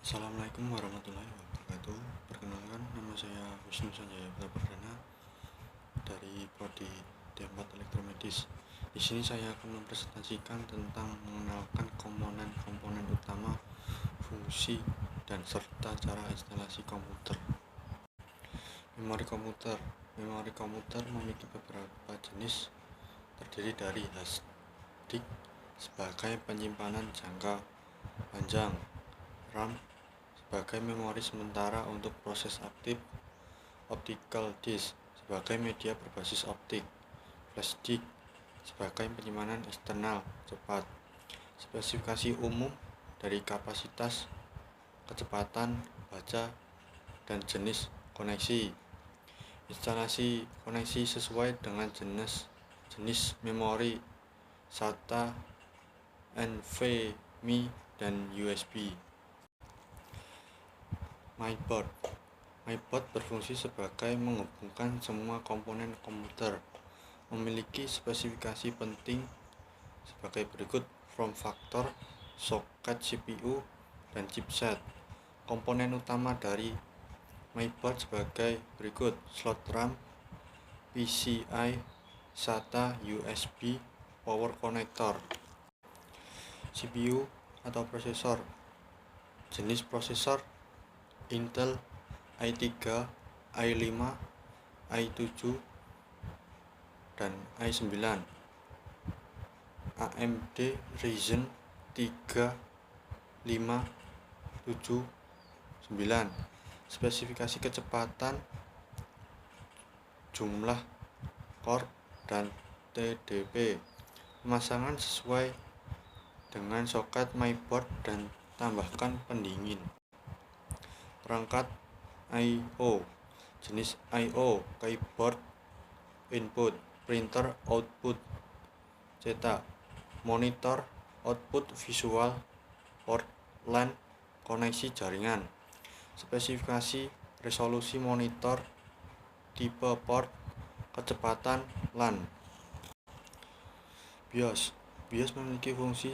Assalamualaikum warahmatullahi wabarakatuh. Perkenalkan, nama saya Wisnu Sanjaya Perdana dari Prodi D4 Elektromedis. Di sini saya akan mempresentasikan tentang mengenalkan komponen-komponen utama, fungsi, dan serta cara instalasi komputer. Memori komputer. Memori komputer memiliki beberapa jenis, terdiri dari hard disk sebagai penyimpanan jangka panjang, RAM sebagai memori sementara untuk proses aktif, optical disk sebagai media berbasis optik, flash disk sebagai penyimpanan eksternal cepat. Spesifikasi umum dari kapasitas, kecepatan baca, dan jenis koneksi. Instalasi koneksi sesuai dengan jenis memori SATA, NVMe, dan USB. MyBoard berfungsi sebagai menghubungkan semua komponen komputer. Memiliki spesifikasi penting sebagai berikut: form factor, soket CPU, dan chipset. Komponen utama dari MyBoard sebagai berikut: slot RAM, PCI, SATA, USB, power connector. CPU atau prosesor. Jenis prosesor Intel i3, i5, i7, dan i9. AMD Ryzen 3, 5, 7, 9. Spesifikasi kecepatan, jumlah core, dan TDP. Pemasangan sesuai dengan soket MyBoard dan tambahkan pendingin. Perangkat I/O. Jenis I/O: keyboard input, printer output, cetak, monitor output visual, port LAN, koneksi jaringan. Spesifikasi resolusi monitor, tipe port, kecepatan LAN. BIOS memiliki fungsi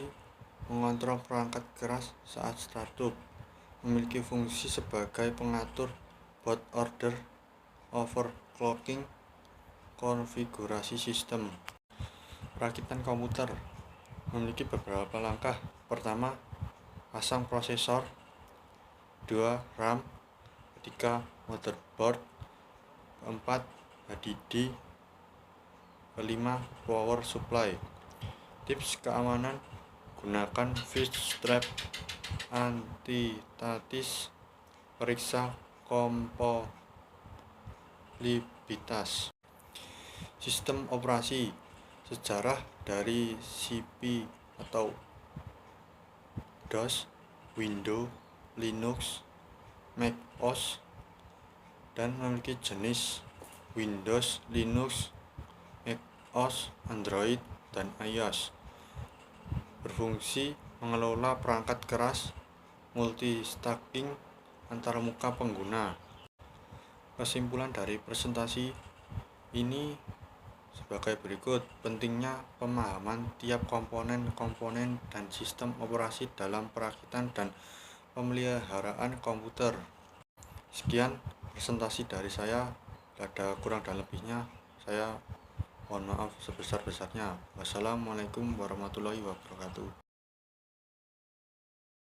mengontrol perangkat keras saat startup. Memiliki fungsi sebagai pengatur boot order, overclocking, konfigurasi sistem. Perakitan komputer memiliki beberapa langkah. Pertama, pasang prosesor. 2. RAM. 3. Motherboard. 4. HDD. 5. Power supply. Tips keamanan: gunakan flash strap anti-statis, periksa kompatibilitas. Sistem operasi. Sejarah dari CP atau DOS, Windows, Linux, Mac OS, dan memiliki jenis Windows, Linux, Mac OS, Android, dan iOS. Berfungsi mengelola perangkat keras, multitasking antarmuka pengguna. Kesimpulan dari presentasi ini sebagai berikut: pentingnya pemahaman tiap komponen-komponen dan sistem operasi dalam perakitan dan pemeliharaan komputer. Sekian presentasi dari saya. Ada kurang dan lebihnya, saya mohon maaf sebesar-besarnya. Wassalamualaikum warahmatullahi wabarakatuh.